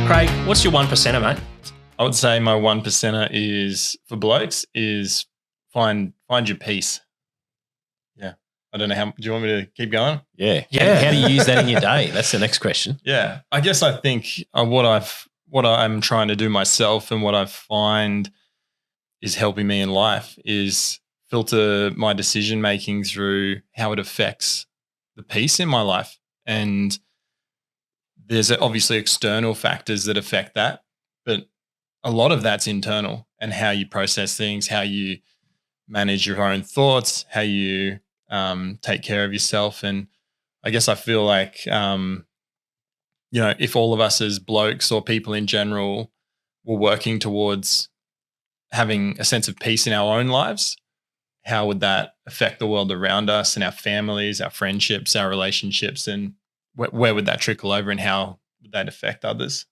Craig, what's your 1%er, mate? I would say my 1%er is for blokes is find your peace. Yeah. I don't know do you want me to keep going? Yeah. How do you use that in your day? That's the next question. Yeah. I guess I think what I'm trying to do myself and what I find is helping me in life is filter my decision making through how it affects the peace in my life. And there's obviously external factors that affect that, but a lot of that's internal and how you process things, how you manage your own thoughts, how you take care of yourself. And I guess I feel like, if all of us as blokes or people in general were working towards having a sense of peace in our own lives, how would that affect the world around us and our families, our friendships, our relationships, and where would that trickle over and how would that affect others?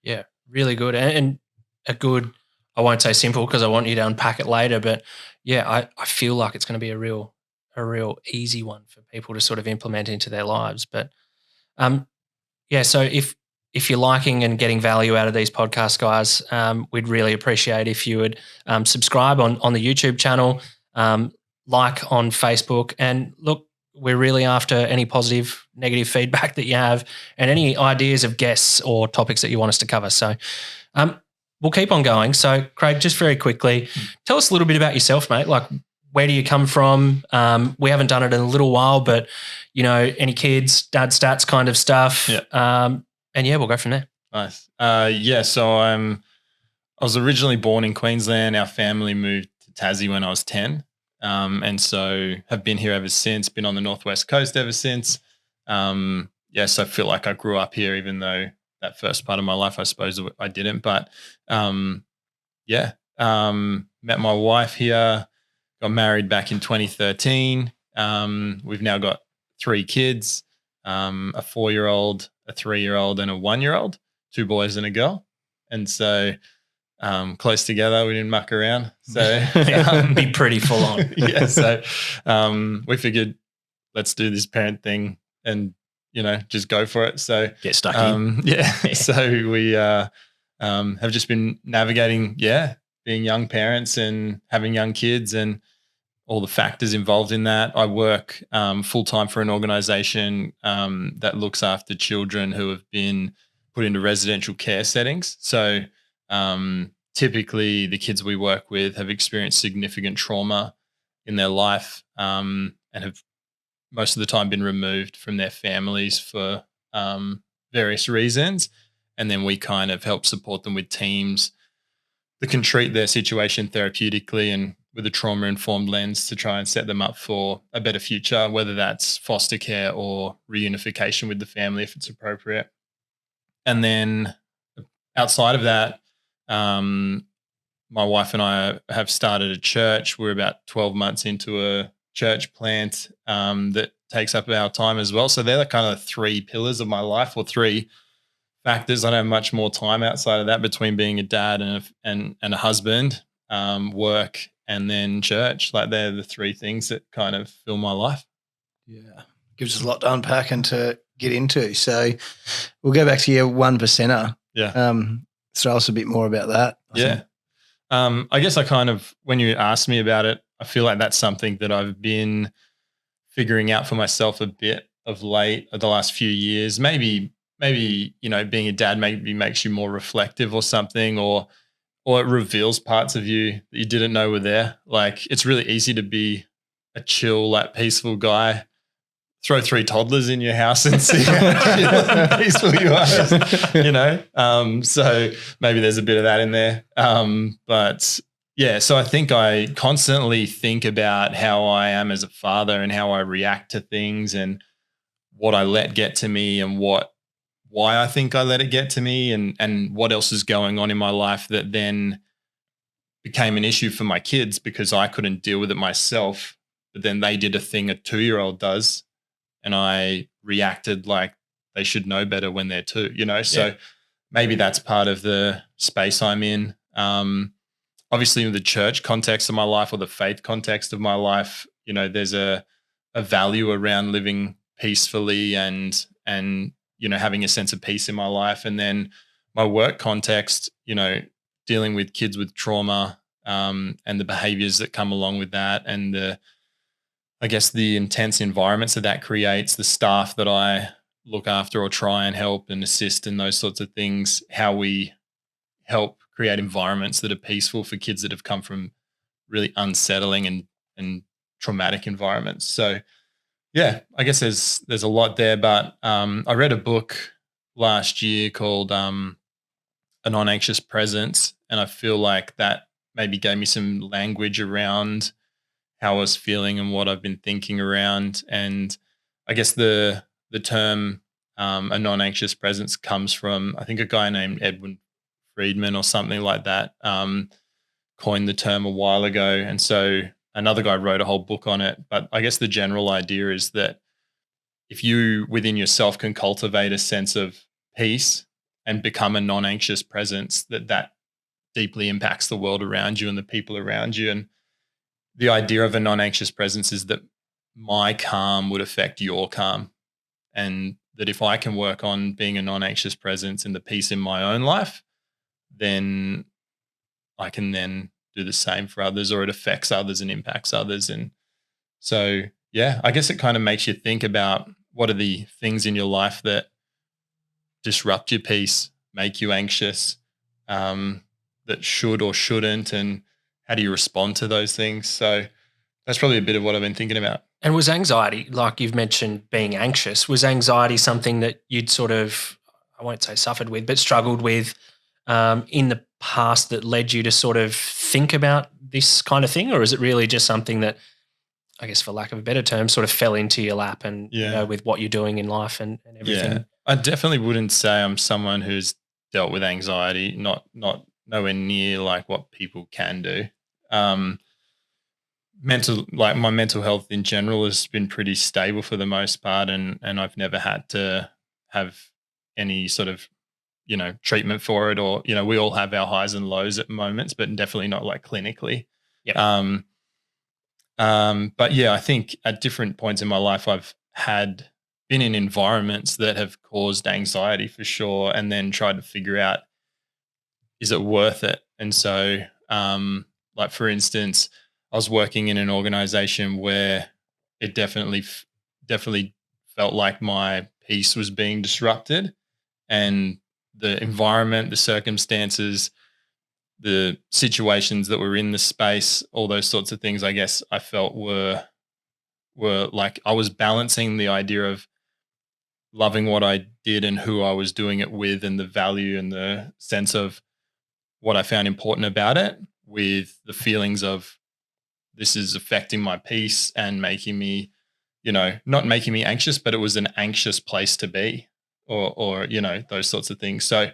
Yeah, really good. And a good, I won't say simple because I want you to unpack it later, but yeah, I feel like it's going to be a real easy one for people to sort of implement into their lives. But so if you're liking and getting value out of these podcasts, guys, we'd really appreciate if you would subscribe on the YouTube channel, like on Facebook, and look, we're really after any positive, negative feedback that you have and any ideas of guests or topics that you want us to cover. So we'll keep on going. So, Craig, just very quickly, tell us a little bit about yourself, mate. Like, where do you come from? We haven't done it in a little while, but, any kids, dad stats kind of stuff. Yeah. We'll go from there. Nice. So I was originally born in Queensland. Our family moved to Tassie when I was 10. And so have been here ever since, been on the Northwest Coast ever since. So I feel like I grew up here, even though that first part of my life, I suppose I didn't. But met my wife here, got married back in 2013. We've now got 3 kids, a 4-year-old, a 3-year-old, and a 1-year-old, 2 boys and a girl. And so close together, we didn't muck around. So be pretty full on. Yeah. So we figured let's do this parent thing and, just go for it. So get stuck in. Yeah. So we have just been navigating, being young parents and having young kids and all the factors involved in that. I work full-time for an organization that looks after children who have been put into residential care settings. So typically the kids we work with have experienced significant trauma in their life and have most of the time been removed from their families for various reasons. And then we kind of help support them with teams that can treat their situation therapeutically and with a trauma-informed lens to try and set them up for a better future, whether that's foster care or reunification with the family if it's appropriate. And then outside of that, my wife and I have started a church. We're about 12 months into a church plant that takes up our time as well. So they're the kind of 3 pillars of my life, or 3 factors. I don't have much more time outside of that between being a dad and a husband, work, and then church. Like they're the 3 things that kind of fill my life. Yeah. Gives us a lot to unpack and to get into. So we'll go back to your 1%er. Yeah. Tell us a bit more about that. I guess I kind of, when you asked me about it, I feel like that's something that I've been figuring out for myself a bit of late, the last few years. Maybe, being a dad maybe makes you more reflective or something, or it reveals parts of you that you didn't know were there. Like it's really easy to be a chill, like peaceful guy. Throw 3 toddlers in your house and see how chill and peaceful you are, So maybe there's a bit of that in there. So I think I constantly think about how I am as a father and how I react to things and what I let get to me and why I think I let it get to me and what else is going on in my life that then became an issue for my kids because I couldn't deal with it myself. But then they did a thing a 2-year-old does. And I reacted like they should know better when they're 2, So maybe that's part of the space I'm in. Obviously, in the church context of my life or the faith context of my life, there's a value around living peacefully and having a sense of peace in my life. And then my work context, dealing with kids with trauma, and the behaviors that come along with that, and I guess the intense environments that creates, the staff that I look after or try and help and assist in those sorts of things, how we help create environments that are peaceful for kids that have come from really unsettling and traumatic environments. So yeah, I guess there's a lot there, but I read a book last year called A Non-Anxious Presence, and I feel like that maybe gave me some language around how I was feeling and what I've been thinking around. And I guess the term a non-anxious presence comes from, I think, a guy named Edwin Friedman or something like that, coined the term a while ago. And so another guy wrote a whole book on it. But I guess the general idea is that if you within yourself can cultivate a sense of peace and become a non-anxious presence, that deeply impacts the world around you and the people around you. And the idea of a non-anxious presence is that my calm would affect your calm, and that if I can work on being a non-anxious presence and the peace in my own life, then I can then do the same for others, or it affects others and impacts others. And so, yeah, I guess it kind of makes you think about what are the things in your life that disrupt your peace, make you anxious, that should or shouldn't, and how do you respond to those things? So that's probably a bit of what I've been thinking about. And was anxiety, like you've mentioned being anxious, was anxiety something that you'd sort of, I won't say suffered with, but struggled with in the past that led you to sort of think about this kind of thing? Or is it really just something that, I guess for lack of a better term, sort of fell into your lap and with what you're doing in life and everything? Yeah, I definitely wouldn't say I'm someone who's dealt with anxiety, not nowhere near like what people can do. My mental health in general has been pretty stable for the most part, and I've never had to have any sort of treatment for it, or we all have our highs and lows at moments, but definitely not like clinically. Yep. But yeah, I think at different points in my life I've been in environments that have caused anxiety for sure, and then tried to figure out, is it worth it? And so like for instance, I was working in an organization where it definitely felt like my peace was being disrupted, and the environment, the circumstances, the situations that were in the space, all those sorts of things, I guess I felt were like I was balancing the idea of loving what I did and who I was doing it with, and the value and the sense of what I found important about it, with the feelings of this is affecting my peace and making me, not making me anxious, but it was an anxious place to be, or those sorts of things. So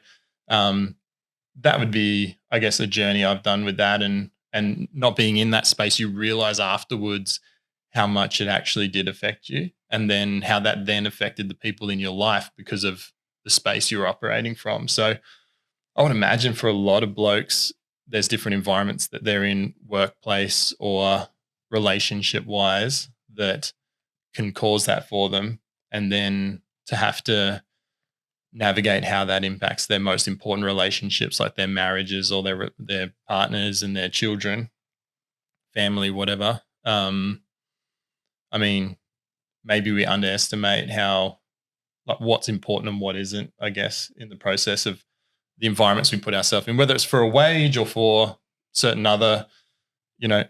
that would be, I guess, a journey I've done with that, and not being in that space, you realize afterwards how much it actually did affect you, and then how that then affected the people in your life because of the space you're operating from. So I would imagine for a lot of blokes, there's different environments that they're in, workplace or relationship wise, that can cause that for them, and then to have to navigate how that impacts their most important relationships, like their marriages or their partners and their children, family, whatever. I mean, maybe we underestimate how, like, what's important and what isn't, I guess, in the process of the environments we put ourselves in, whether it's for a wage or for certain other,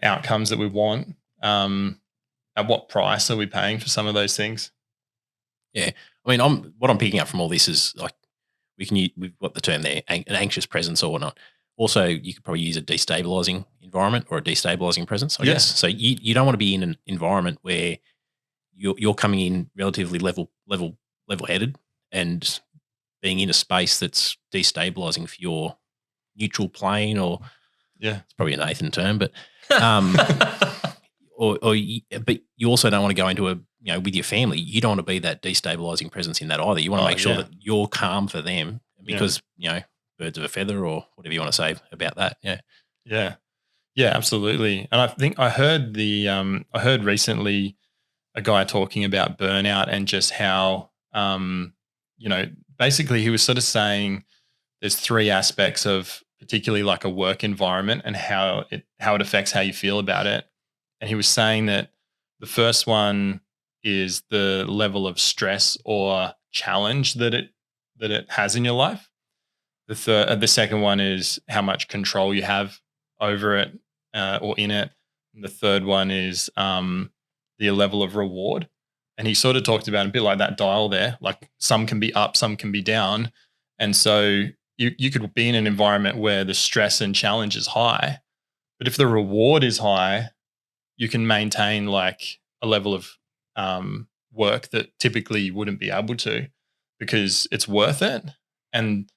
outcomes that we want. At what price are we paying for some of those things? Yeah. I mean, what I'm picking up from all this is, like, we've got the term there, an anxious presence or whatnot. Also, you could probably use a destabilizing environment or a destabilizing presence, I guess. So you don't want to be in an environment where you're coming in relatively level-headed and being in a space that's destabilizing for your neutral plane, or it's probably a Nathan term, but but you also don't want to go into with your family. You don't want to be that destabilizing presence in that either. You want to make sure that you're calm for them, because birds of a feather, or whatever you want to say about that. Yeah, absolutely. And I think I heard recently a guy talking about burnout, and just how basically he was sort of saying there's three aspects of particularly like a work environment and how it affects how you feel about it. And he was saying that the first one is the level of stress or challenge that it has in your life. The second one is how much control you have over it or in it. And the third one is the level of reward. And he sort of talked about a bit like that dial there, like some can be up, some can be down. And so you could be in an environment where the stress and challenge is high, but if the reward is high, you can maintain like a level of work that typically you wouldn't be able to because it's worth it. And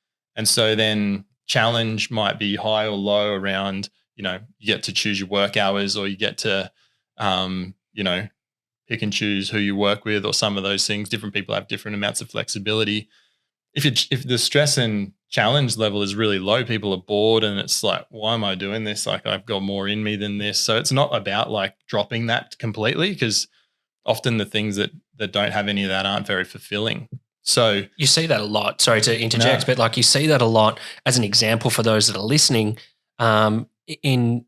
so then challenge might be high or low around, you get to choose your work hours, or you get to, pick and choose who you work with, or some of those things. Different people have different amounts of flexibility. If the stress and challenge level is really low, people are bored and it's like, why am I doing this? Like I've got more in me than this. So it's not about like dropping that completely, because often the things that don't have any of that aren't very fulfilling. So you see that a lot. Sorry to interject, but like you see that a lot as an example for those that are listening. In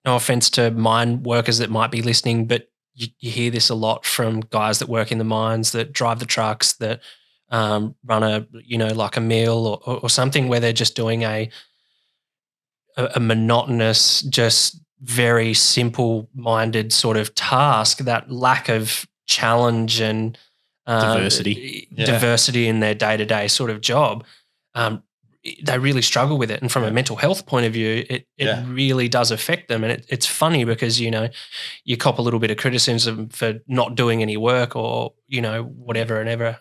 no offense to mine workers that might be listening, but you hear this a lot from guys that work in the mines, that drive the trucks, that run like a mill or something, where they're just doing a monotonous, just very simple-minded sort of task. That lack of challenge and diversity in their day-to-day sort of job, they really struggle with it. And from a mental health point of view, it really does affect them. And it's funny because, you cop a little bit of criticism for not doing any work or, whatever and ever.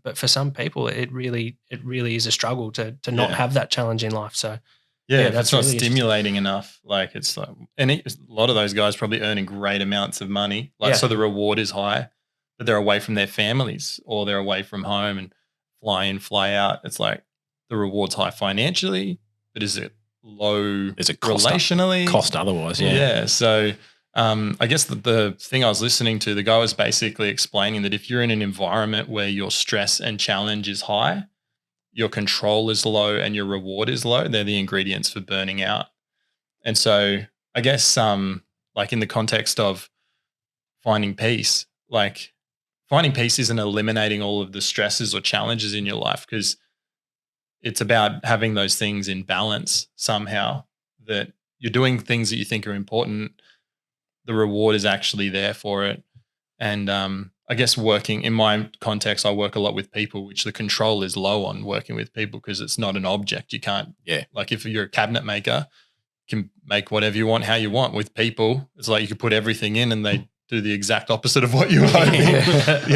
But for some people, it really is a struggle to not have that challenge in life. So that's not really stimulating enough. Like it's like, and a lot of those guys probably earning great amounts of money. So the reward is high, but they're away from their families or they're away from home and fly in, fly out. It's like, the reward's high financially, but is it low relationally? Cost otherwise, yeah. Yeah. So I guess the thing I was listening to, the guy was basically explaining that if you're in an environment where your stress and challenge is high, your control is low and your reward is low, they're the ingredients for burning out. And so I guess like in the context of finding peace, like finding peace isn't eliminating all of the stresses or challenges in your life, because it's about having those things in balance somehow, that you're doing things that you think are important. The reward is actually there for it. And I guess working in my context, I work a lot with people, which the control is low on working with people because it's not an object. You can't, like if you're a cabinet maker, you can make whatever you want, how you want. With people, it's like you could put everything in and they do the exact opposite of what you want.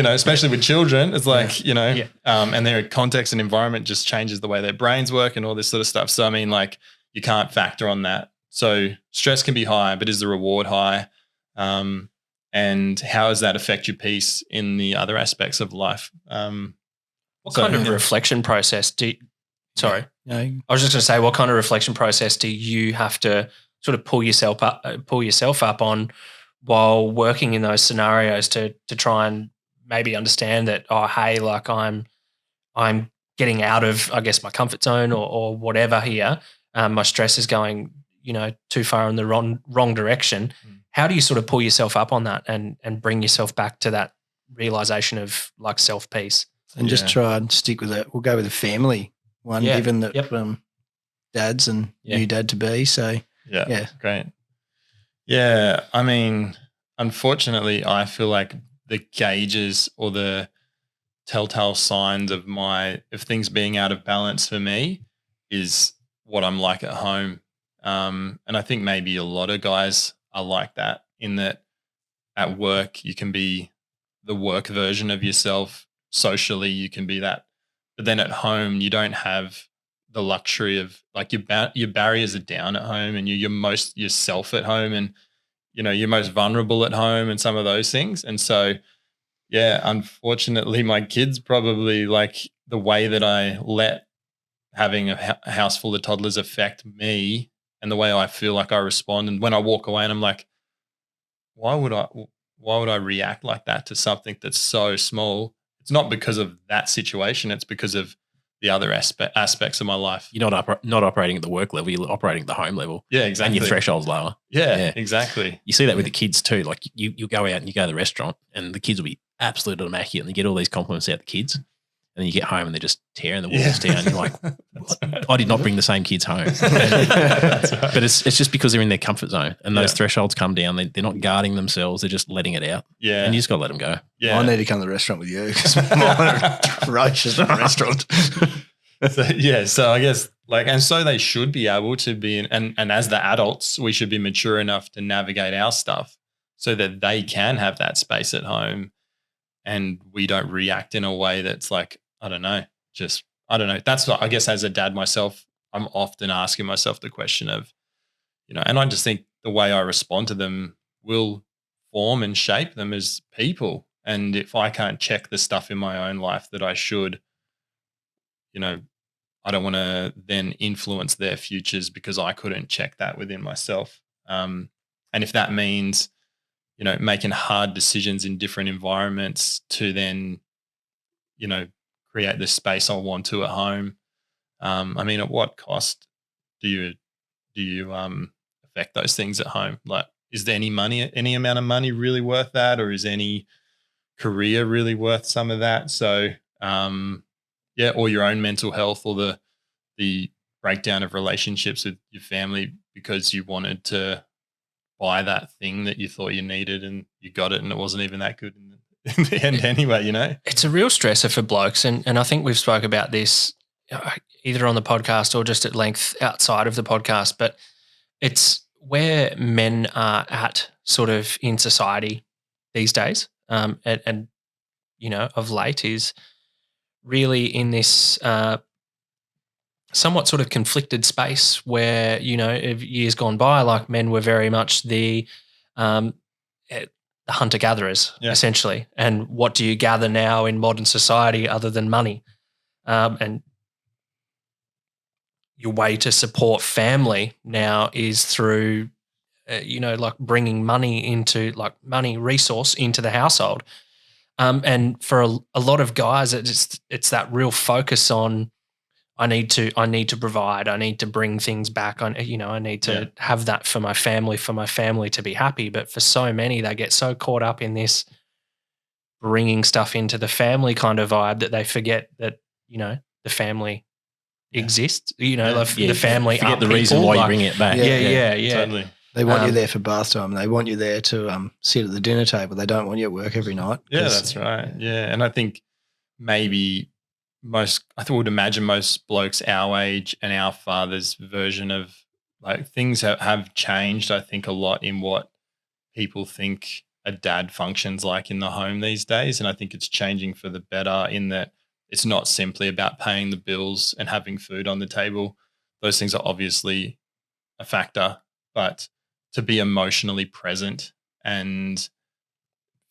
Especially with children, it's like, and their context and environment just changes the way their brains work and all this sort of stuff. So, I mean, like you can't factor on that. So stress can be high, but is the reward high? And how does that affect your peace in the other aspects of life? What kind of reflection process I was just going to say, what kind of reflection process do you have to sort of pull yourself up on while working in those scenarios to try and maybe understand that, oh, hey, like I'm getting out of, I guess, my comfort zone or whatever here. My stress is going, too far in the wrong direction. How do you sort of pull yourself up on that and bring yourself back to that realization of like self-peace? And just try and stick with it. We'll go with the family one, given that dads and new dad to be. So, great. Yeah, I mean, unfortunately, I feel like the gauges or the telltale signs of things being out of balance for me is what I'm like at home. And I think maybe a lot of guys are like that, in that at work you can be the work version of yourself. Socially, you can be that. But then at home, you don't have the luxury of, like, your barriers are down at home and you're most yourself at home, and you're most vulnerable at home and some of those things. And so, unfortunately, my kids probably like the way that I let having a house full of toddlers affect me and the way I feel like I respond. And when I walk away and I'm like, why would I react like that to something that's so small? It's not because of that situation. It's because of the other aspects of my life. You're not operating at the work level, you're operating at the home level. Yeah, exactly. And your threshold's lower. Yeah, exactly. You see that with the kids too. Like you go out and you go to the restaurant and the kids will be absolutely immaculate and they get all these compliments out the kids. And then you get home and they're just tearing the walls down. You're like, I did not bring the same kids home. But it's just because they're in their comfort zone and those thresholds come down. They're not guarding themselves. They're just letting it out. Yeah. And you just got to let them go. Yeah. I need to come to the restaurant with you because mine are ferocious restaurant. So I guess and so they should be able to be and as the adults, we should be mature enough to navigate our stuff so that they can have that space at home and we don't react in a way that's like, I don't know. That's what I guess as a dad myself, I'm often asking myself the question of, and I just think the way I respond to them will form and shape them as people. And if I can't check the stuff in my own life that I should, I don't want to then influence their futures because I couldn't check that within myself. And if that means, making hard decisions in different environments to then, create the space I want to at home. At what cost do you affect those things at home? Like, is there any amount of money really worth that, or is any career really worth some of that? So, or your own mental health, or the breakdown of relationships with your family because you wanted to buy that thing that you thought you needed and you got it and it wasn't even that good in the end anyway, It's a real stressor for blokes, and I think we've spoke about this either on the podcast or just at length outside of the podcast, but it's where men are at sort of in society these days, and of late is really in this somewhat sort of conflicted space where, years gone by, like men were very much the hunter-gatherers, essentially. And what do you gather now in modern society other than money? And your way to support family now is through, bringing money resource into the household. And for a lot of guys, it's that real focus on, I need to provide. I need to bring things back. I need to have that for my family to be happy. But for so many, they get so caught up in this bringing stuff into the family kind of vibe that they forget that, the family exists. The family forget are the reason people, why you bring it back. Yeah. Totally. They want you there for bath time. They want you there to sit at the dinner table. They don't want you at work every night. Yeah, that's right. Yeah, and I think maybe I would imagine most blokes our age and our father's version of things have changed, I think, a lot in what people think a dad functions like in the home these days. And I think it's changing for the better in that it's not simply about paying the bills and having food on the table. Those things are obviously a factor, but to be emotionally present and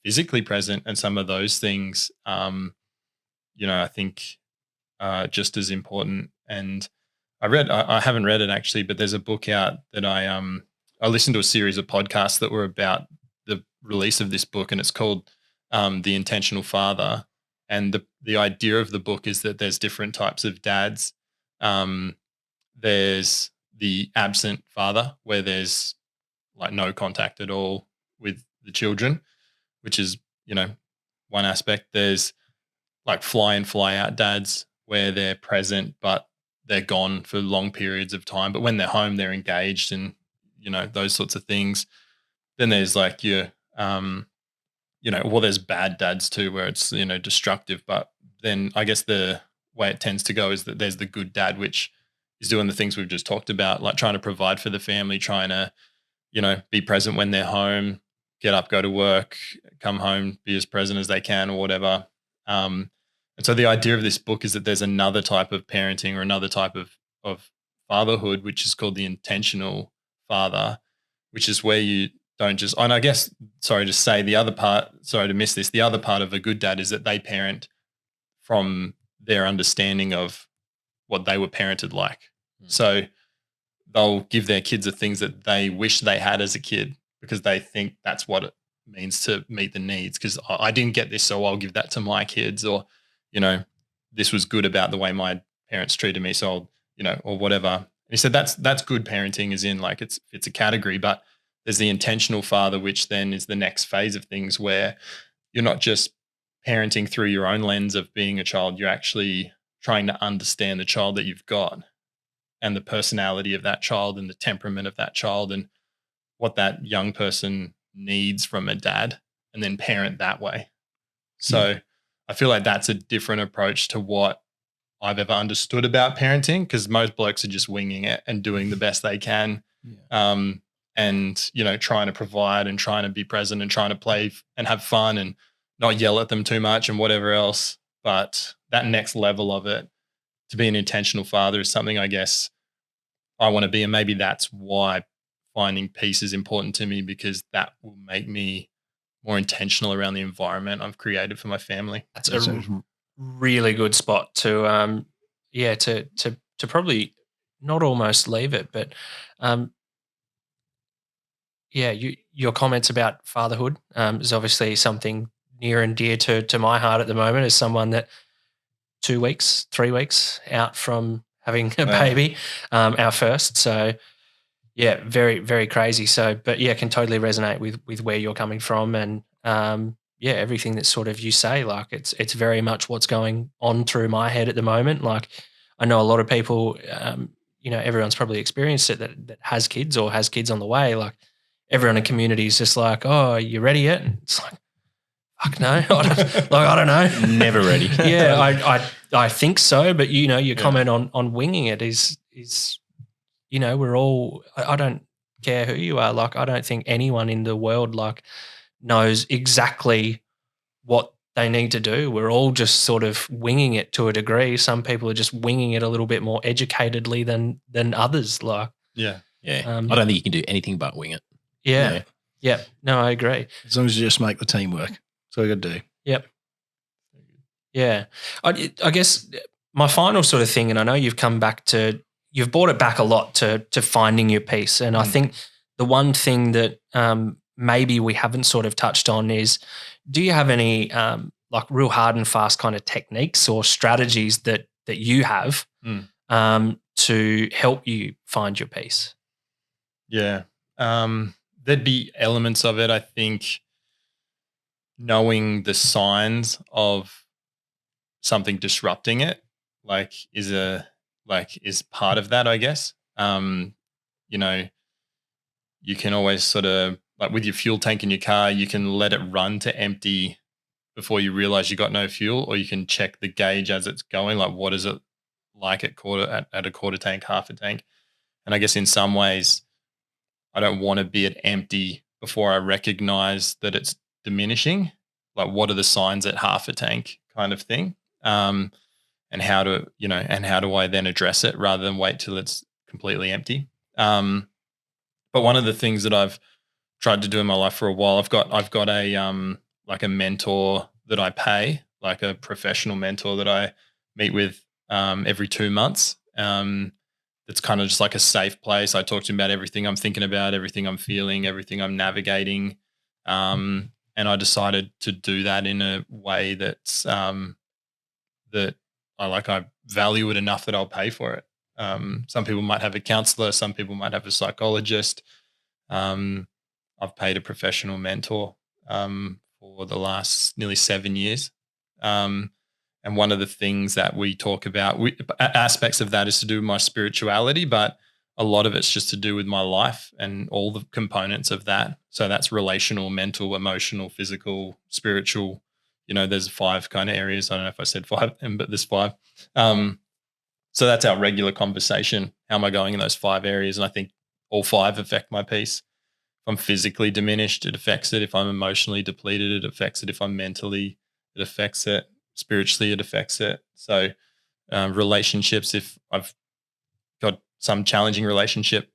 physically present and some of those things, I think just as important. And I haven't read it actually, but there's a book out that I listened to a series of podcasts that were about the release of this book, and it's called The Intentional Father. And the idea of the book is that there's different types of dads. There's the absent father, where there's no contact at all with the children, which is, one aspect. There's fly in, fly out dads, where they're present, but they're gone for long periods of time. But when they're home, they're engaged and, those sorts of things. Then there's your, there's bad dads too, where it's, destructive. But then I guess the way it tends to go is that there's the good dad, which is doing the things we've just talked about, like trying to provide for the family, trying to, be present when they're home, get up, go to work, come home, be as present as they can or whatever. And so the idea of this book is that there's another type of parenting or another type of fatherhood, which is called the intentional father, which is where you don't just, and I guess, sorry to miss this, the other part of a good dad is that they parent from their understanding of what they were parented like. So they'll give their kids the things that they wish they had as a kid because they think that's what it means to meet the needs, because I didn't get this, so I'll give that to my kids, or, this was good about the way my parents treated me, so I'll, or whatever. And he said that's good parenting, as in like it's a category, but there's the intentional father, which then is the next phase of things where you're not just parenting through your own lens of being a child, you're actually trying to understand the child that you've got and the personality of that child and the temperament of that child and what that young person needs from a dad, and then parent that way. So I feel like that's a different approach to what I've ever understood about parenting, because most blokes are just winging it and doing the best they can. And, trying to provide and trying to be present and trying to play and have fun and not yell at them too much and whatever else. But that next level of it, to be an intentional father, is something I guess I want to be. And maybe that's why finding peace is important to me, because that will make me more intentional around the environment I've created for my family. That's a really good spot to to probably not almost leave it, but your comments about fatherhood is obviously something near and dear to my heart at the moment, as someone that 3 weeks out from having a baby, our first. So yeah, very, very crazy. So, but yeah, can totally resonate with where you're coming from, and everything that sort of you say, like it's very much what's going on through my head at the moment. Like I know a lot of people, everyone's probably experienced it that has kids or has kids on the way. Like everyone in community is just like, "Oh, you ready yet?" And it's like, fuck no, I don't know. Never ready. Yeah, I think so, but your comment on winging it is we're all. I don't care who you are. Like I don't think anyone in the world like knows exactly what they need to do. We're all just sort of winging it to a degree. Some people are just winging it a little bit more educatedly than others. Like I don't think you can do anything but wing it. No, I agree. As long as you just make the team work. That's all you got to do. Yep. Yeah. I guess my final sort of thing, and I know you've brought it back a lot to finding your peace. And I think the one thing that maybe we haven't sort of touched on is, do you have any like real hard and fast kind of techniques or strategies that you have to help you find your peace? Yeah. There'd be elements of it, I think, knowing the signs of something disrupting it, is part of that, I guess. You can always sort of, like with your fuel tank in your car, you can let it run to empty before you realize you got no fuel, or you can check the gauge as it's going. Like, what is it like at a quarter tank, half a tank? And I guess in some ways, I don't want to be at empty before I recognize that it's diminishing. Like, what are the signs at half a tank, kind of thing? And how do I then address it rather than wait till it's completely empty? But one of the things that I've tried to do in my life for a while, I've got a like a mentor that I pay, like a professional mentor that I meet with every 2 months. It's kind of just like a safe place. I talk to him about everything I'm thinking about, everything I'm feeling, everything I'm navigating. And I decided to do that in a way that's that I value it enough that I'll pay for it. Some people might have a counselor, some people might have a psychologist. I've paid a professional mentor for the last nearly 7 years. And one of the things that we talk about, aspects of that is to do with my spirituality, but a lot of it's just to do with my life and all the components of that. So that's relational, mental, emotional, physical, spiritual. There's 5 kind of areas. I don't know if I said 5, but there's 5. So that's our regular conversation. How am I going in those 5 areas? And I think all 5 affect my peace. If I'm physically diminished, it affects it. If I'm emotionally depleted, it affects it. If I'm mentally, it affects it. Spiritually, it affects it. So relationships, if I've got some challenging relationship,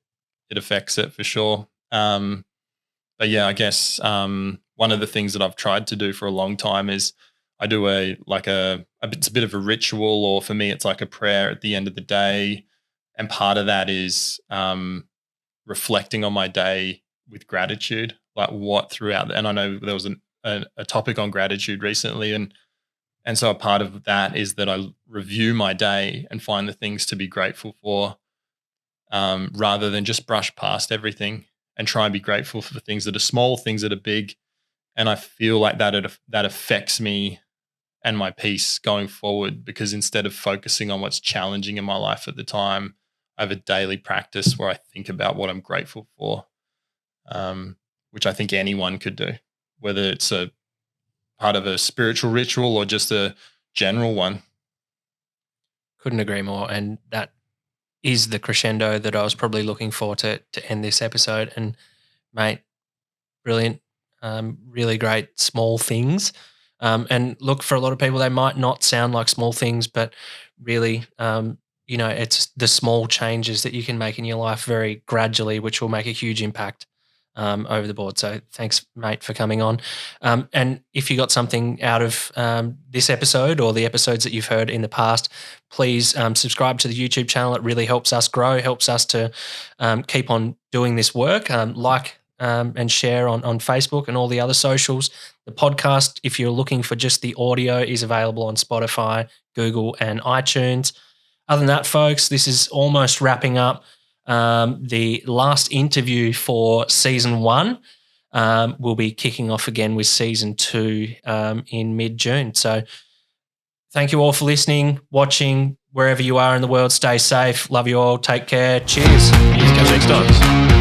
it affects it for sure. But yeah, I guess one of the things that I've tried to do for a long time is I do it's a bit of a ritual, or for me, it's like a prayer at the end of the day. And part of that is reflecting on my day with gratitude, like what throughout. And I know there was a topic on gratitude recently, and And so a part of that is that I review my day and find the things to be grateful for, rather than just brush past everything, and try and be grateful for the things that are small, things that are big. And I feel like that affects me and my peace going forward, because instead of focusing on what's challenging in my life at the time, I have a daily practice where I think about what I'm grateful for, which I think anyone could do, whether it's a part of a spiritual ritual or just a general one. Couldn't agree more. And that is the crescendo that I was probably looking for to end this episode. And mate, brilliant, really great small things. And look, for a lot of people, they might not sound like small things, but really, it's the small changes that you can make in your life very gradually, which will make a huge impact over the board. So thanks, mate, for coming on. And if you got something out of this episode or the episodes that you've heard in the past, please subscribe to the YouTube channel. It really helps us grow, helps us to keep on doing this work. And share on Facebook and all the other socials. The podcast, if you're looking for just the audio, is available on Spotify, Google, and iTunes. Other than that, folks, this is almost wrapping up. The last interview for season 1 will be kicking off again with season 2 in mid-June. So thank you all for listening, watching, wherever you are in the world. Stay safe. Love you all. Take care. Cheers. Catch you next time.